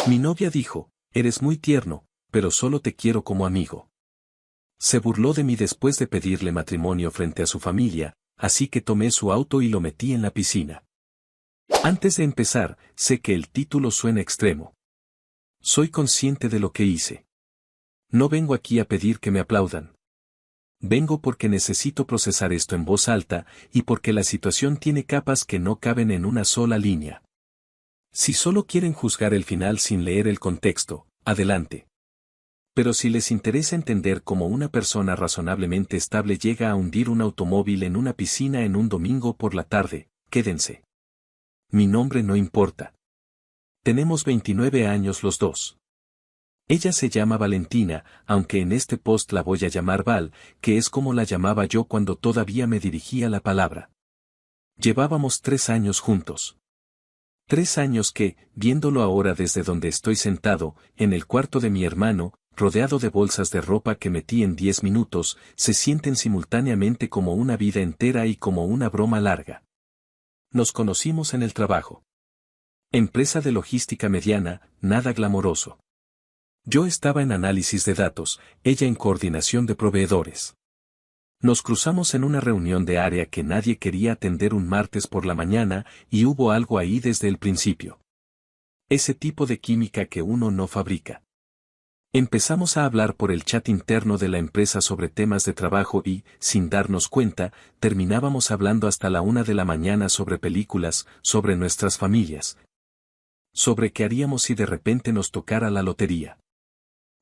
Mi novia dijo, eres muy tierno, pero solo te quiero como amigo. Se burló de mí después de pedirle matrimonio frente a su familia, así que tomé su auto y lo metí en la piscina. Antes de empezar, sé que el título suena extremo. Soy consciente de lo que hice. No vengo aquí a pedir que me aplaudan. Vengo porque necesito procesar esto en voz alta y porque la situación tiene capas que no caben en una sola línea. Si solo quieren juzgar el final sin leer el contexto, adelante. Pero si les interesa entender cómo una persona razonablemente estable llega a hundir un automóvil en una piscina en un domingo por la tarde, quédense. Mi nombre no importa. Tenemos 29 años los dos. Ella se llama Valentina, aunque en este post la voy a llamar Val, que es como la llamaba yo cuando todavía me dirigía la palabra. Llevábamos 3 años juntos. 3 años que, viéndolo ahora desde donde estoy sentado, en el cuarto de mi hermano, rodeado de bolsas de ropa que metí en 10 minutos, se sienten simultáneamente como una vida entera y como una broma larga. Nos conocimos en el trabajo. Empresa de logística mediana, nada glamoroso. Yo estaba en análisis de datos, ella en coordinación de proveedores. Nos cruzamos en una reunión de área que nadie quería atender un martes por la mañana y hubo algo ahí desde el principio. Ese tipo de química que uno no fabrica. Empezamos a hablar por el chat interno de la empresa sobre temas de trabajo y, sin darnos cuenta, terminábamos hablando hasta la 1 de la mañana sobre películas, sobre nuestras familias. Sobre qué haríamos si de repente nos tocara la lotería.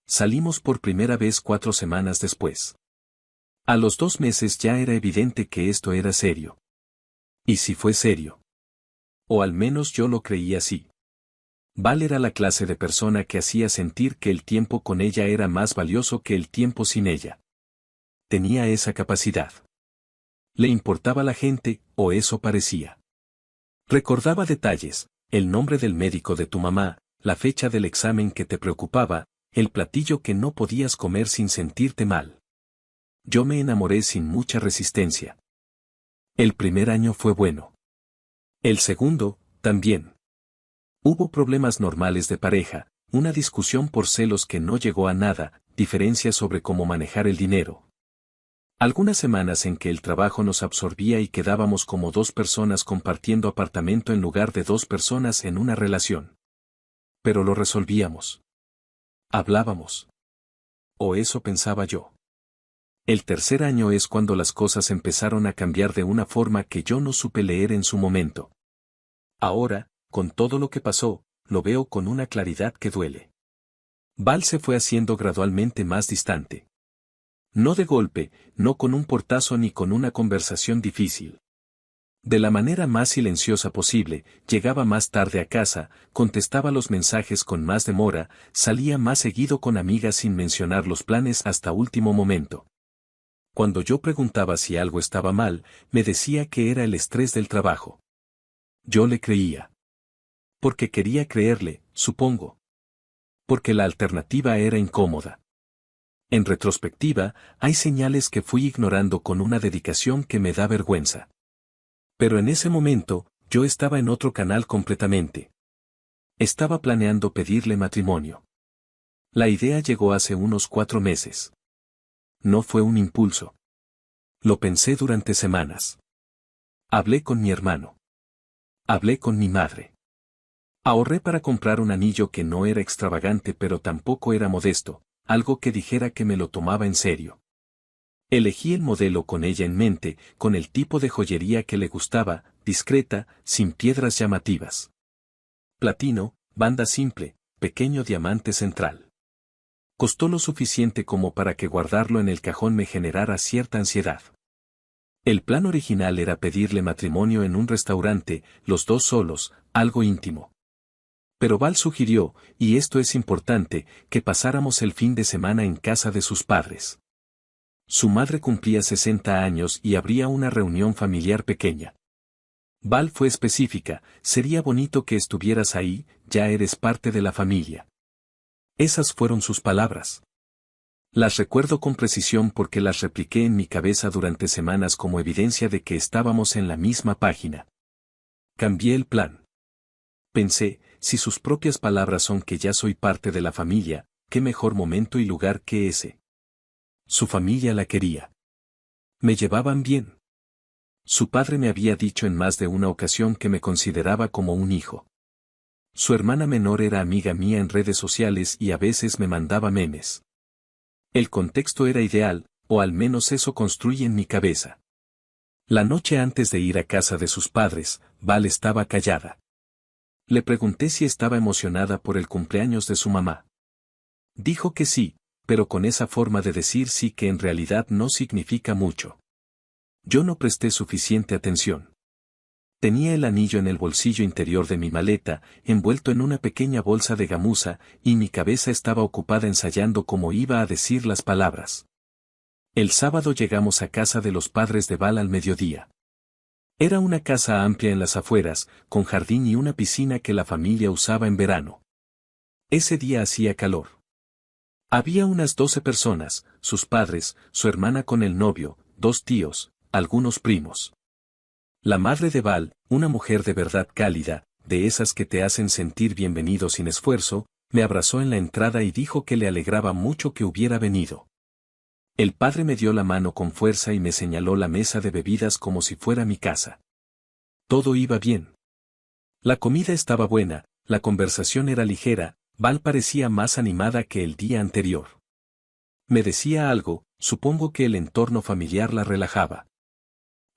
Salimos por primera vez 4 semanas después. A los 2 meses ya era evidente que esto era serio. ¿Y si fue serio? O al menos yo lo creía así. Val era la clase de persona que hacía sentir que el tiempo con ella era más valioso que el tiempo sin ella. Tenía esa capacidad. Le importaba la gente, o eso parecía. Recordaba detalles, el nombre del médico de tu mamá, la fecha del examen que te preocupaba, el platillo que no podías comer sin sentirte mal. Yo me enamoré sin mucha resistencia. El primer año fue bueno. El segundo, también. Hubo problemas normales de pareja, una discusión por celos que no llegó a nada, diferencias sobre cómo manejar el dinero. Algunas semanas en que el trabajo nos absorbía y quedábamos como 2 personas compartiendo apartamento en lugar de 2 personas en una relación. Pero lo resolvíamos. Hablábamos. O eso pensaba yo. El tercer año es cuando las cosas empezaron a cambiar de una forma que yo no supe leer en su momento. Ahora, con todo lo que pasó, lo veo con una claridad que duele. Val se fue haciendo gradualmente más distante. No de golpe, no con un portazo ni con una conversación difícil. De la manera más silenciosa posible, llegaba más tarde a casa, contestaba los mensajes con más demora, salía más seguido con amigas sin mencionar los planes hasta último momento. Cuando yo preguntaba si algo estaba mal, me decía que era el estrés del trabajo. Yo le creía. Porque quería creerle, supongo. Porque la alternativa era incómoda. En retrospectiva, hay señales que fui ignorando con una dedicación que me da vergüenza. Pero en ese momento, yo estaba en otro canal completamente. Estaba planeando pedirle matrimonio. La idea llegó hace unos 4 meses. No fue un impulso. Lo pensé durante semanas. Hablé con mi hermano. Hablé con mi madre. Ahorré para comprar un anillo que no era extravagante pero tampoco era modesto, algo que dijera que me lo tomaba en serio. Elegí el modelo con ella en mente, con el tipo de joyería que le gustaba, discreta, sin piedras llamativas. Platino, banda simple, pequeño diamante central. Costó lo suficiente como para que guardarlo en el cajón me generara cierta ansiedad. El plan original era pedirle matrimonio en un restaurante, los dos solos, algo íntimo. Pero Val sugirió, y esto es importante, que pasáramos el fin de semana en casa de sus padres. Su madre cumplía 60 años y habría una reunión familiar pequeña. Val fue específica, sería bonito que estuvieras ahí, ya eres parte de la familia. Esas fueron sus palabras. Las recuerdo con precisión porque las repliqué en mi cabeza durante semanas como evidencia de que estábamos en la misma página. Cambié el plan. Pensé, si sus propias palabras son que ya soy parte de la familia, qué mejor momento y lugar que ese. Su familia la quería. Me llevaban bien. Su padre me había dicho en más de una ocasión que me consideraba como un hijo. Su hermana menor era amiga mía en redes sociales y a veces me mandaba memes. El contexto era ideal, o al menos eso construí en mi cabeza. La noche antes de ir a casa de sus padres, Val estaba callada. Le pregunté si estaba emocionada por el cumpleaños de su mamá. Dijo que sí, pero con esa forma de decir sí que en realidad no significa mucho. Yo no presté suficiente atención. Tenía el anillo en el bolsillo interior de mi maleta, envuelto en una pequeña bolsa de gamuza, y mi cabeza estaba ocupada ensayando cómo iba a decir las palabras. El sábado llegamos a casa de los padres de Val al mediodía. Era una casa amplia en las afueras, con jardín y una piscina que la familia usaba en verano. Ese día hacía calor. Había unas 12 personas, sus padres, su hermana con el novio, 2 tíos, algunos primos. La madre de Val, una mujer de verdad cálida, de esas que te hacen sentir bienvenido sin esfuerzo, me abrazó en la entrada y dijo que le alegraba mucho que hubiera venido. El padre me dio la mano con fuerza y me señaló la mesa de bebidas como si fuera mi casa. Todo iba bien. La comida estaba buena, la conversación era ligera, Val parecía más animada que el día anterior. Me decía algo, supongo que el entorno familiar la relajaba.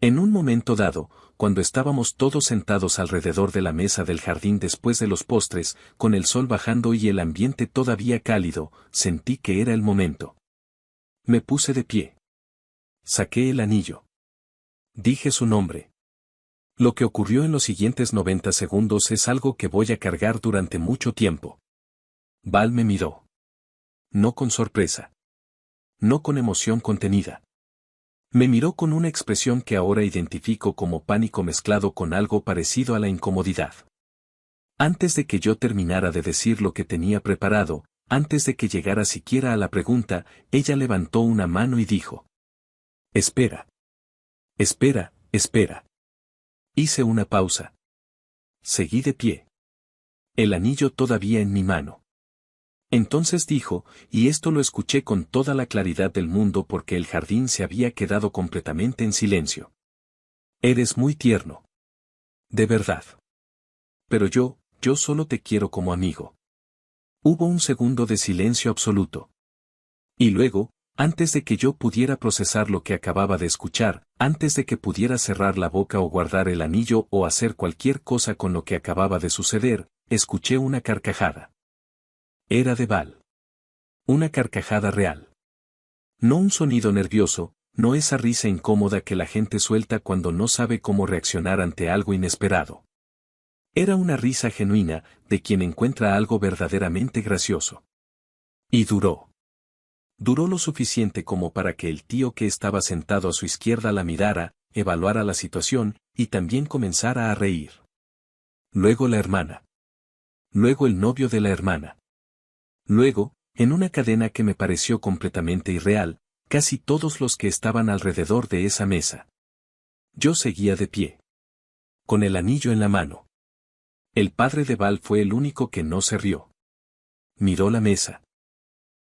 En un momento dado, cuando estábamos todos sentados alrededor de la mesa del jardín después de los postres, con el sol bajando y el ambiente todavía cálido, sentí que era el momento. Me puse de pie. Saqué el anillo. Dije su nombre. Lo que ocurrió en los siguientes 90 segundos es algo que voy a cargar durante mucho tiempo. Val me miró. No con sorpresa. No con emoción contenida. Me miró con una expresión que ahora identifico como pánico mezclado con algo parecido a la incomodidad. Antes de que yo terminara de decir lo que tenía preparado, antes de que llegara siquiera a la pregunta, ella levantó una mano y dijo: «Espera. Espera, espera». Hice una pausa. Seguí de pie. El anillo todavía en mi mano. Entonces dijo, y esto lo escuché con toda la claridad del mundo porque el jardín se había quedado completamente en silencio: «Eres muy tierno. De verdad. Pero yo solo te quiero como amigo». Hubo un segundo de silencio absoluto. Y luego, antes de que yo pudiera procesar lo que acababa de escuchar, antes de que pudiera cerrar la boca o guardar el anillo o hacer cualquier cosa con lo que acababa de suceder, escuché una carcajada. Era de Val. Una carcajada real. No un sonido nervioso, no esa risa incómoda que la gente suelta cuando no sabe cómo reaccionar ante algo inesperado. Era una risa genuina, de quien encuentra algo verdaderamente gracioso. Y duró. Duró lo suficiente como para que el tío que estaba sentado a su izquierda la mirara, evaluara la situación, y también comenzara a reír. Luego la hermana. Luego el novio de la hermana. Luego, en una cadena que me pareció completamente irreal, casi todos los que estaban alrededor de esa mesa. Yo seguía de pie. Con el anillo en la mano. El padre de Val fue el único que no se rió. Miró la mesa.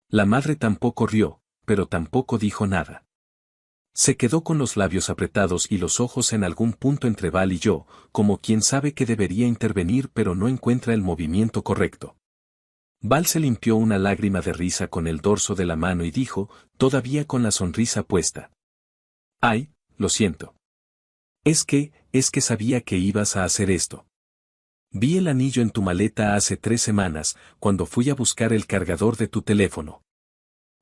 La madre tampoco rió, pero tampoco dijo nada. Se quedó con los labios apretados y los ojos en algún punto entre Val y yo, como quien sabe que debería intervenir pero no encuentra el movimiento correcto. Val se limpió una lágrima de risa con el dorso de la mano y dijo, todavía con la sonrisa puesta: «Ay, lo siento. Es que sabía que ibas a hacer esto. Vi el anillo en tu maleta hace 3 semanas, cuando fui a buscar el cargador de tu teléfono.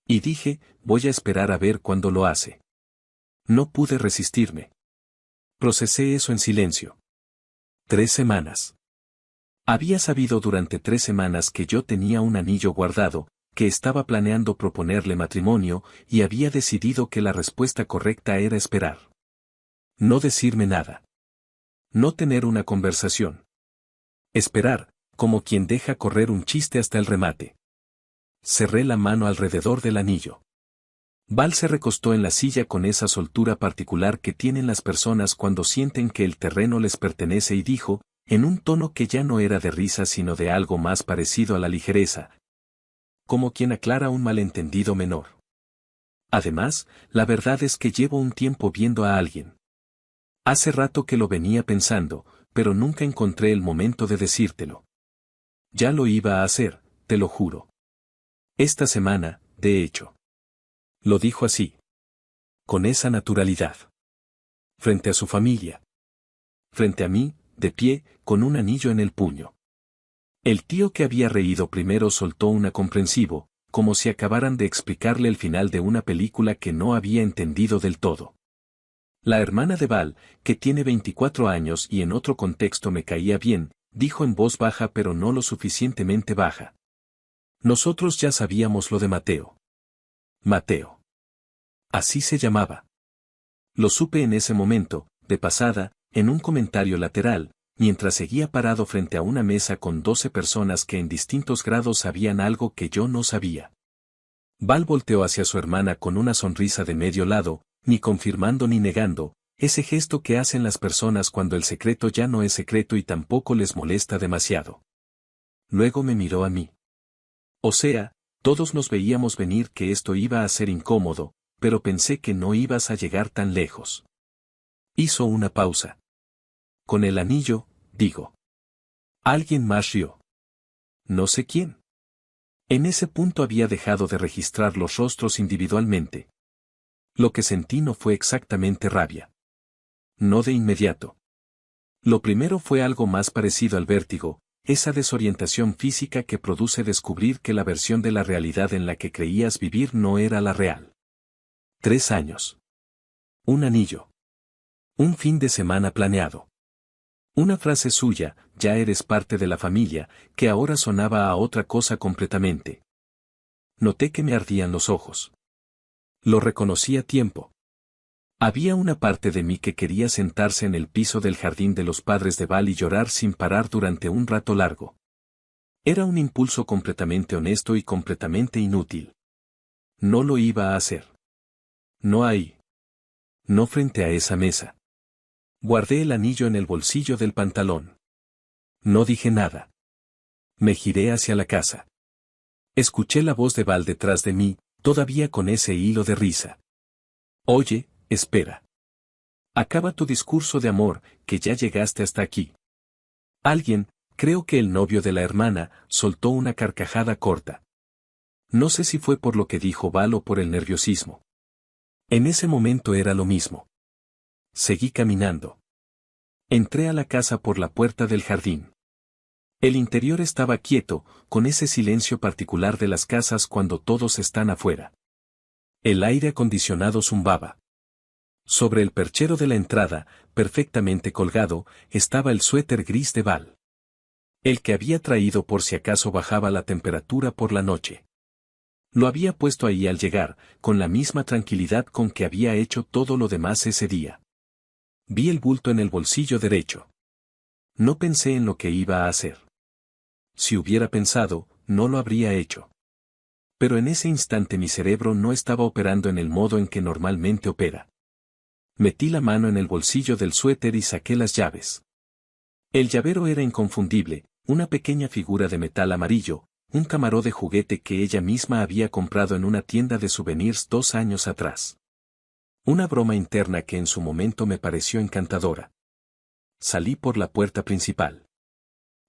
Y dije, voy a esperar a ver cuándo lo hace». No pude resistirme. Procesé eso en silencio. 3 semanas. Había sabido durante 3 semanas que yo tenía un anillo guardado, que estaba planeando proponerle matrimonio, y había decidido que la respuesta correcta era esperar. No decirme nada. No tener una conversación. Esperar, como quien deja correr un chiste hasta el remate. Cerré la mano alrededor del anillo. Val se recostó en la silla con esa soltura particular que tienen las personas cuando sienten que el terreno les pertenece y dijo, en un tono que ya no era de risa sino de algo más parecido a la ligereza, como quien aclara un malentendido menor. Además, la verdad es que llevo un tiempo viendo a alguien. Hace rato que lo venía pensando, pero nunca encontré el momento de decírtelo. Ya lo iba a hacer, te lo juro. Esta semana, de hecho. Lo dijo así. Con esa naturalidad. Frente a su familia. Frente a mí, de pie, con un anillo en el puño. El tío que había reído primero soltó una comprensivo, como si acabaran de explicarle el final de una película que no había entendido del todo. La hermana de Val, que tiene 24 años y en otro contexto me caía bien, dijo en voz baja pero no lo suficientemente baja. Nosotros ya sabíamos lo de Mateo. Mateo. Así se llamaba. Lo supe en ese momento, de pasada, en un comentario lateral, mientras seguía parado frente a una mesa con 12 personas que en distintos grados sabían algo que yo no sabía. Val volteó hacia su hermana con una sonrisa de medio lado, ni confirmando ni negando, ese gesto que hacen las personas cuando el secreto ya no es secreto y tampoco les molesta demasiado. Luego me miró a mí. O sea, todos nos veíamos venir que esto iba a ser incómodo, pero pensé que no ibas a llegar tan lejos. Hizo una pausa. Con el anillo, digo. Alguien más rió. No sé quién. En ese punto había dejado de registrar los rostros individualmente. Lo que sentí no fue exactamente rabia. No de inmediato. Lo primero fue algo más parecido al vértigo, esa desorientación física que produce descubrir que la versión de la realidad en la que creías vivir no era la real. 3 años. Un anillo. Un fin de semana planeado. Una frase suya, ya eres parte de la familia, que ahora sonaba a otra cosa completamente. Noté que me ardían los ojos. Lo reconocí a tiempo. Había una parte de mí que quería sentarse en el piso del jardín de los padres de Val y llorar sin parar durante un rato largo. Era un impulso completamente honesto y completamente inútil. No lo iba a hacer. No ahí. No frente a esa mesa. Guardé el anillo en el bolsillo del pantalón. No dije nada. Me giré hacia la casa. Escuché la voz de Val detrás de mí, todavía con ese hilo de risa. Oye, espera. Acaba tu discurso de amor, que ya llegaste hasta aquí. Alguien, creo que el novio de la hermana, soltó una carcajada corta. No sé si fue por lo que dijo Val o por el nerviosismo. En ese momento era lo mismo. Seguí caminando. Entré a la casa por la puerta del jardín. El interior estaba quieto, con ese silencio particular de las casas cuando todos están afuera. El aire acondicionado zumbaba. Sobre el perchero de la entrada, perfectamente colgado, estaba el suéter gris de Val. El que había traído por si acaso bajaba la temperatura por la noche. Lo había puesto ahí al llegar, con la misma tranquilidad con que había hecho todo lo demás ese día. Vi el bulto en el bolsillo derecho. No pensé en lo que iba a hacer. Si hubiera pensado, no lo habría hecho. Pero en ese instante mi cerebro no estaba operando en el modo en que normalmente opera. Metí la mano en el bolsillo del suéter y saqué las llaves. El llavero era inconfundible, una pequeña figura de metal amarillo, un camarón de juguete que ella misma había comprado en una tienda de souvenirs 2 años atrás. Una broma interna que en su momento me pareció encantadora. Salí por la puerta principal.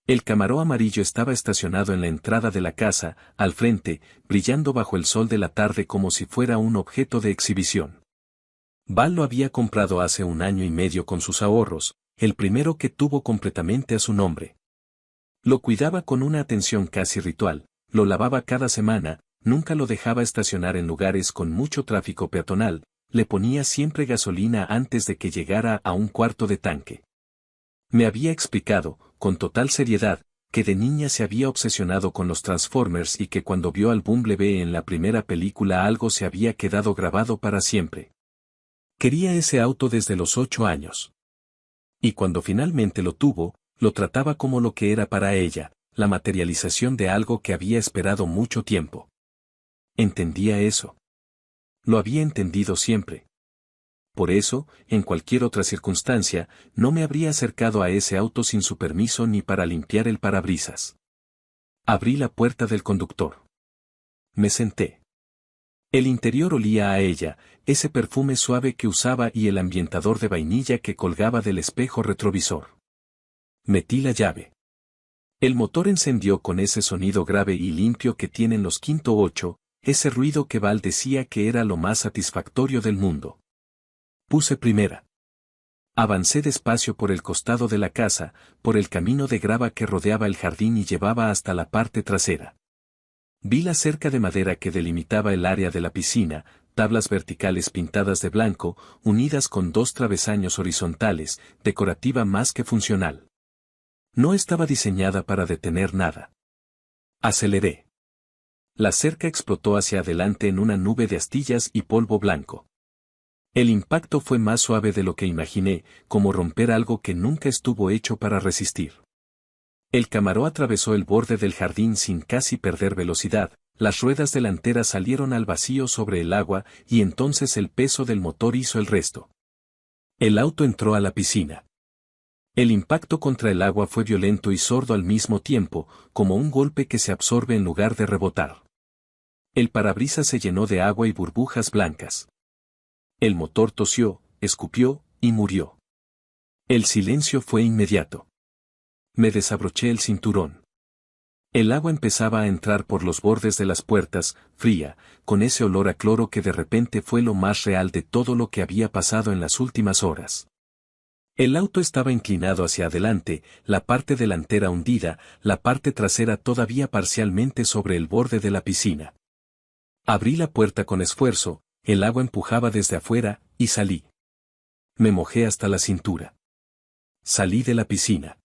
El camarón amarillo estaba estacionado en la entrada de la casa, al frente, brillando bajo el sol de la tarde como si fuera un objeto de exhibición. Val lo había comprado hace 1 año y medio con sus ahorros, el primero que tuvo completamente a su nombre. Lo cuidaba con una atención casi ritual, lo lavaba cada semana, nunca lo dejaba estacionar en lugares con mucho tráfico peatonal, le ponía siempre gasolina antes de que llegara a 1/4 de tanque. Me había explicado, con total seriedad, que de niña se había obsesionado con los Transformers y que cuando vio al Bumblebee en la primera película algo se había quedado grabado para siempre. Quería ese auto desde los 8 años. Y cuando finalmente lo tuvo, lo trataba como lo que era para ella, la materialización de algo que había esperado mucho tiempo. Entendía eso. Lo había entendido siempre. Por eso, en cualquier otra circunstancia, no me habría acercado a ese auto sin su permiso ni para limpiar el parabrisas. Abrí la puerta del conductor. Me senté. El interior olía a ella, ese perfume suave que usaba y el ambientador de vainilla que colgaba del espejo retrovisor. Metí la llave. El motor encendió con ese sonido grave y limpio que tienen los 508, ese ruido que Val decía que era lo más satisfactorio del mundo. Puse primera. Avancé despacio por el costado de la casa, por el camino de grava que rodeaba el jardín y llevaba hasta la parte trasera. Vi la cerca de madera que delimitaba el área de la piscina, tablas verticales pintadas de blanco, unidas con 2 travesaños horizontales, decorativa más que funcional. No estaba diseñada para detener nada. Aceleré. La cerca explotó hacia adelante en una nube de astillas y polvo blanco. El impacto fue más suave de lo que imaginé, como romper algo que nunca estuvo hecho para resistir. El Camaro atravesó el borde del jardín sin casi perder velocidad, las ruedas delanteras salieron al vacío sobre el agua y entonces el peso del motor hizo el resto. El auto entró a la piscina. El impacto contra el agua fue violento y sordo al mismo tiempo, como un golpe que se absorbe en lugar de rebotar. El parabrisas se llenó de agua y burbujas blancas. El motor tosió, escupió, y murió. El silencio fue inmediato. Me desabroché el cinturón. El agua empezaba a entrar por los bordes de las puertas, fría, con ese olor a cloro que de repente fue lo más real de todo lo que había pasado en las últimas horas. El auto estaba inclinado hacia adelante, la parte delantera hundida, la parte trasera todavía parcialmente sobre el borde de la piscina. Abrí la puerta con esfuerzo, el agua empujaba desde afuera, y salí. Me mojé hasta la cintura. Salí de la piscina.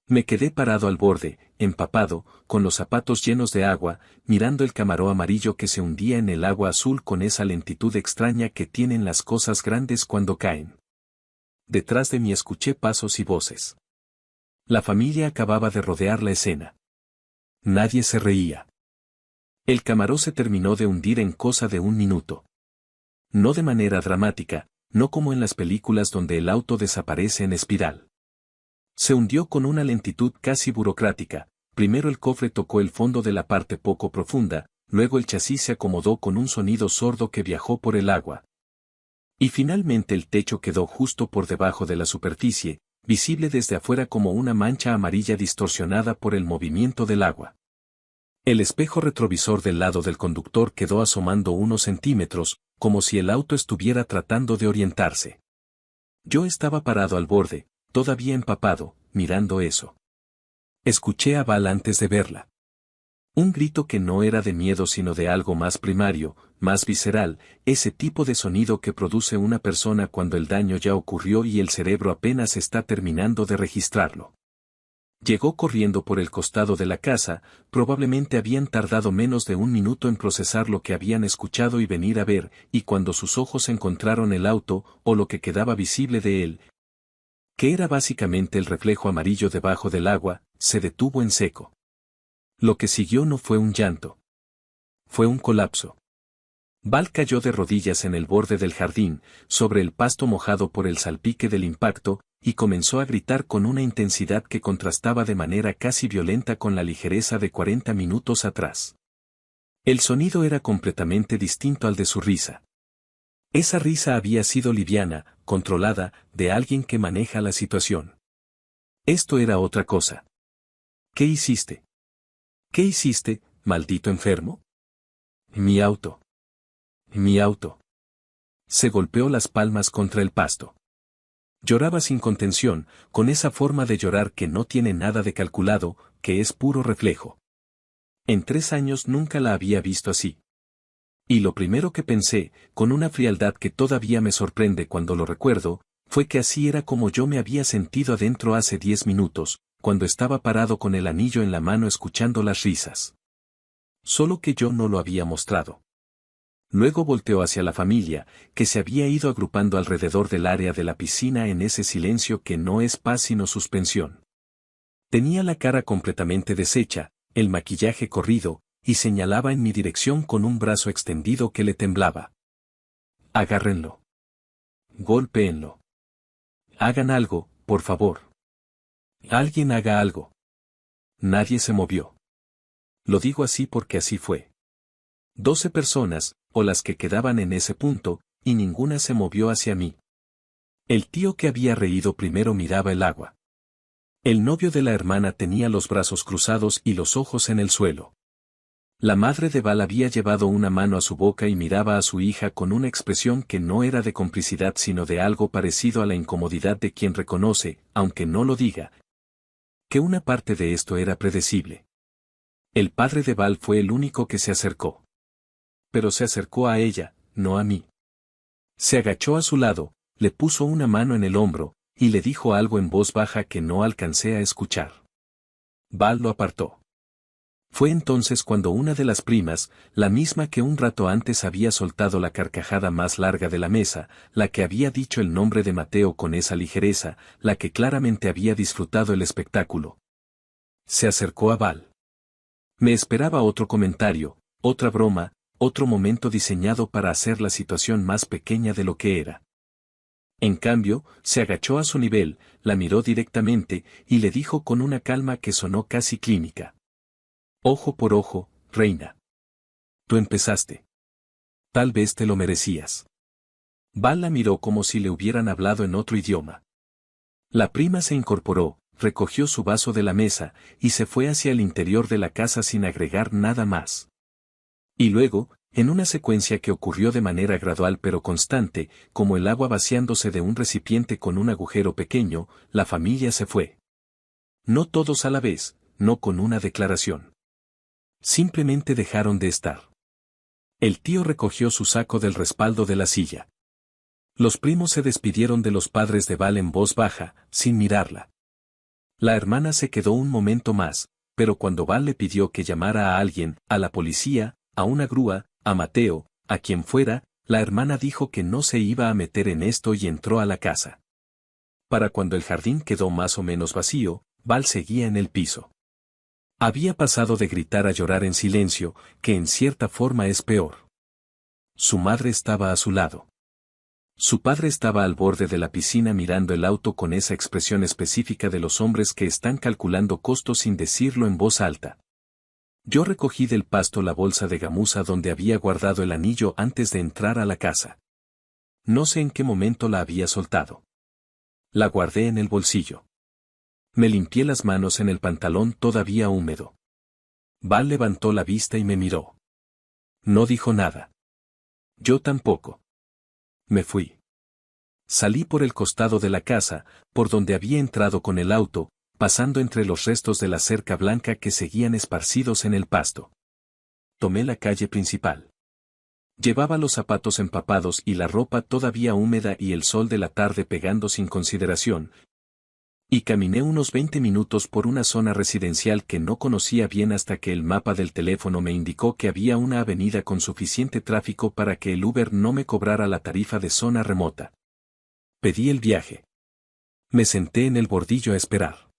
Me quedé parado al borde, empapado, con los zapatos llenos de agua, mirando el Camaro amarillo que se hundía en el agua azul con esa lentitud extraña que tienen las cosas grandes cuando caen. Detrás de mí escuché pasos y voces. La familia acababa de rodear la escena. Nadie se reía. El Camaro se terminó de hundir en cosa de 1 minuto. No de manera dramática, no como en las películas donde el auto desaparece en espiral. Se hundió con una lentitud casi burocrática, primero el cofre tocó el fondo de la parte poco profunda, luego el chasis se acomodó con un sonido sordo que viajó por el agua. Y finalmente el techo quedó justo por debajo de la superficie, visible desde afuera como una mancha amarilla distorsionada por el movimiento del agua. El espejo retrovisor del lado del conductor quedó asomando unos centímetros, como si el auto estuviera tratando de orientarse. Yo estaba parado al borde, todavía empapado, mirando eso. Escuché a Val antes de verla. Un grito que no era de miedo sino de algo más primario, más visceral, ese tipo de sonido que produce una persona cuando el daño ya ocurrió y el cerebro apenas está terminando de registrarlo. Llegó corriendo por el costado de la casa, probablemente habían tardado menos de 1 minuto en procesar lo que habían escuchado y venir a ver, y cuando sus ojos encontraron el auto, o lo que quedaba visible de él, que era básicamente el reflejo amarillo debajo del agua, se detuvo en seco. Lo que siguió no fue un llanto. Fue un colapso. Val cayó de rodillas en el borde del jardín, sobre el pasto mojado por el salpique del impacto, y comenzó a gritar con una intensidad que contrastaba de manera casi violenta con la ligereza de 40 minutos atrás. El sonido era completamente distinto al de su risa. Esa risa había sido liviana, controlada, de alguien que maneja la situación. Esto era otra cosa. ¿Qué hiciste? ¿Qué hiciste, maldito enfermo? Mi auto. Mi auto. Se golpeó las palmas contra el pasto. Lloraba sin contención, con esa forma de llorar que no tiene nada de calculado, que es puro reflejo. En 3 años nunca la había visto así. Y lo primero que pensé, con una frialdad que todavía me sorprende cuando lo recuerdo, fue que así era como yo me había sentido adentro hace 10 minutos, cuando estaba parado con el anillo en la mano escuchando las risas. Solo que yo no lo había mostrado. Luego volteó hacia la familia, que se había ido agrupando alrededor del área de la piscina en ese silencio que no es paz sino suspensión. Tenía la cara completamente deshecha, el maquillaje corrido, y señalaba en mi dirección con un brazo extendido que le temblaba. Agárrenlo. Golpéenlo. Hagan algo, por favor. Alguien haga algo. Nadie se movió. Lo digo así porque así fue. 12 personas, o las que quedaban en ese punto, y ninguna se movió hacia mí. El tío que había reído primero miraba el agua. El novio de la hermana tenía los brazos cruzados y los ojos en el suelo. La madre de Val había llevado una mano a su boca y miraba a su hija con una expresión que no era de complicidad sino de algo parecido a la incomodidad de quien reconoce, aunque no lo diga, que una parte de esto era predecible. El padre de Val fue el único que se acercó. Pero se acercó a ella, no a mí. Se agachó a su lado, le puso una mano en el hombro, y le dijo algo en voz baja que no alcancé a escuchar. Val lo apartó. Fue entonces cuando una de las primas, la misma que un rato antes había soltado la carcajada más larga de la mesa, la que había dicho el nombre de Mateo con esa ligereza, la que claramente había disfrutado el espectáculo, se acercó a Val. Me esperaba otro comentario, otra broma, otro momento diseñado para hacer la situación más pequeña de lo que era. En cambio, se agachó a su nivel, la miró directamente, y le dijo con una calma que sonó casi clínica. Ojo por ojo, reina. Tú empezaste. Tal vez te lo merecías. Val la miró como si le hubieran hablado en otro idioma. La prima se incorporó, recogió su vaso de la mesa, y se fue hacia el interior de la casa sin agregar nada más. Y luego, en una secuencia que ocurrió de manera gradual pero constante, como el agua vaciándose de un recipiente con un agujero pequeño, la familia se fue. No todos a la vez, no con una declaración. Simplemente dejaron de estar. El tío recogió su saco del respaldo de la silla. Los primos se despidieron de los padres de Val en voz baja, sin mirarla. La hermana se quedó un momento más, pero cuando Val le pidió que llamara a alguien, a la policía, a una grúa, a Mateo, a quien fuera, la hermana dijo que no se iba a meter en esto y entró a la casa. Para cuando el jardín quedó más o menos vacío, Val seguía en el piso. Había pasado de gritar a llorar en silencio, que en cierta forma es peor. Su madre estaba a su lado. Su padre estaba al borde de la piscina mirando el auto con esa expresión específica de los hombres que están calculando costos sin decirlo en voz alta. Yo recogí del pasto la bolsa de gamuza donde había guardado el anillo antes de entrar a la casa. No sé en qué momento la había soltado. La guardé en el bolsillo. Me limpié las manos en el pantalón todavía húmedo. Val levantó la vista y me miró. No dijo nada. Yo tampoco. Me fui. Salí por el costado de la casa, por donde había entrado con el auto, pasando entre los restos de la cerca blanca que seguían esparcidos en el pasto. Tomé la calle principal. Llevaba los zapatos empapados y la ropa todavía húmeda y el sol de la tarde pegando sin consideración, y caminé unos 20 minutos por una zona residencial que no conocía bien hasta que el mapa del teléfono me indicó que había una avenida con suficiente tráfico para que el Uber no me cobrara la tarifa de zona remota. Pedí el viaje. Me senté en el bordillo a esperar.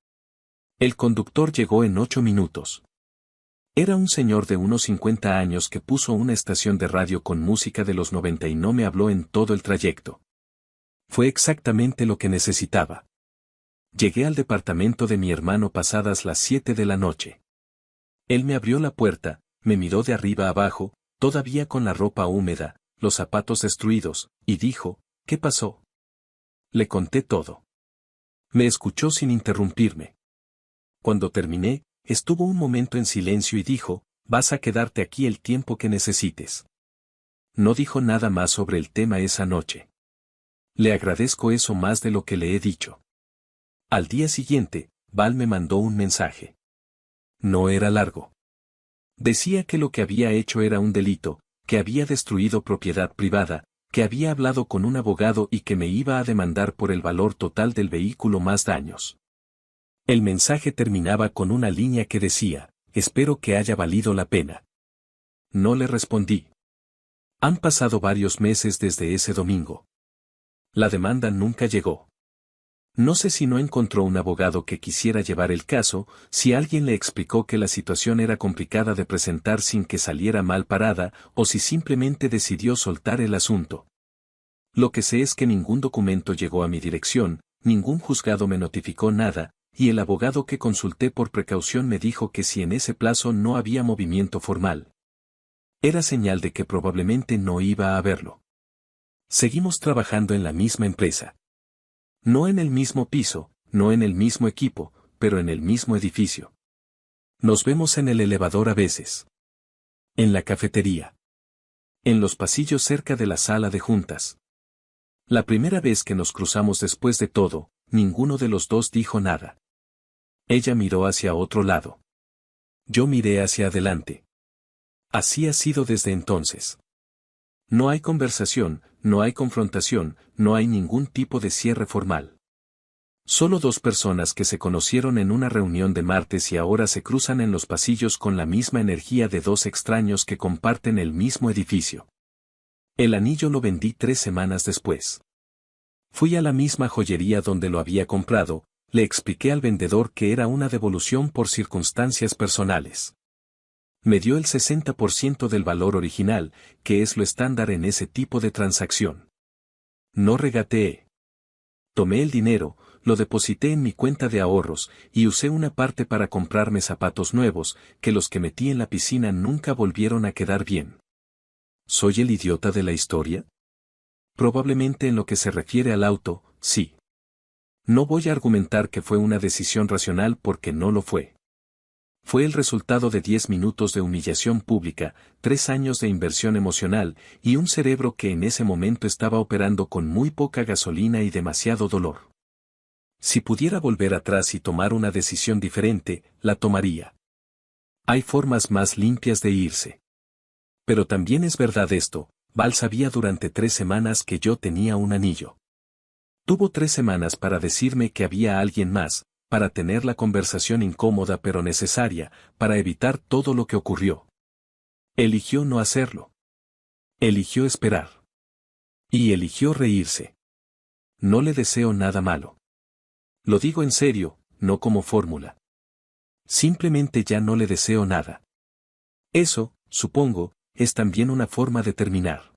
El conductor llegó en 8 minutos. Era un señor de unos 50 años que puso una estación de radio con música de los 90 y no me habló en todo el trayecto. Fue exactamente lo que necesitaba. Llegué al departamento de mi hermano pasadas las 7 de la noche. Él me abrió la puerta, me miró de arriba abajo, todavía con la ropa húmeda, los zapatos destruidos, y dijo, ¿qué pasó? Le conté todo. Me escuchó sin interrumpirme. Cuando terminé, estuvo un momento en silencio y dijo, vas a quedarte aquí el tiempo que necesites. No dijo nada más sobre el tema esa noche. Le agradezco eso más de lo que le he dicho. Al día siguiente, Val me mandó un mensaje. No era largo. Decía que lo que había hecho era un delito, que había destruido propiedad privada, que había hablado con un abogado y que me iba a demandar por el valor total del vehículo más daños. El mensaje terminaba con una línea que decía, espero que haya valido la pena. No le respondí. Han pasado varios meses desde ese domingo. La demanda nunca llegó. No sé si no encontró un abogado que quisiera llevar el caso, si alguien le explicó que la situación era complicada de presentar sin que saliera mal parada, o si simplemente decidió soltar el asunto. Lo que sé es que ningún documento llegó a mi dirección, ningún juzgado me notificó nada, y el abogado que consulté por precaución me dijo que si en ese plazo no había movimiento formal, era señal de que probablemente no iba a haberlo. Seguimos trabajando en la misma empresa. No en el mismo piso, no en el mismo equipo, pero en el mismo edificio. Nos vemos en el elevador a veces. En la cafetería. En los pasillos cerca de la sala de juntas. La primera vez que nos cruzamos después de todo, ninguno de los dos dijo nada. Ella miró hacia otro lado. Yo miré hacia adelante. Así ha sido desde entonces. No hay conversación, no hay confrontación, no hay ningún tipo de cierre formal. Solo dos personas que se conocieron en una reunión de martes y ahora se cruzan en los pasillos con la misma energía de dos extraños que comparten el mismo edificio. El anillo lo vendí 3 semanas después. Fui a la misma joyería donde lo había comprado, le expliqué al vendedor que era una devolución por circunstancias personales. Me dio el 60% del valor original, que es lo estándar en ese tipo de transacción. No regateé. Tomé el dinero, lo deposité en mi cuenta de ahorros, y usé una parte para comprarme zapatos nuevos, que los que metí en la piscina nunca volvieron a quedar bien. ¿Soy el idiota de la historia? Probablemente en lo que se refiere al auto, sí. No voy a argumentar que fue una decisión racional porque no lo fue. Fue el resultado de 10 minutos de humillación pública, 3 años de inversión emocional, y un cerebro que en ese momento estaba operando con muy poca gasolina y demasiado dolor. Si pudiera volver atrás y tomar una decisión diferente, la tomaría. Hay formas más limpias de irse. Pero también es verdad esto, Val sabía durante 3 semanas que yo tenía un anillo. Tuvo 3 semanas para decirme que había alguien más, para tener la conversación incómoda pero necesaria, para evitar todo lo que ocurrió. Eligió no hacerlo. Eligió esperar. Y eligió reírse. No le deseo nada malo. Lo digo en serio, no como fórmula. Simplemente ya no le deseo nada. Eso, supongo, es también una forma de terminar.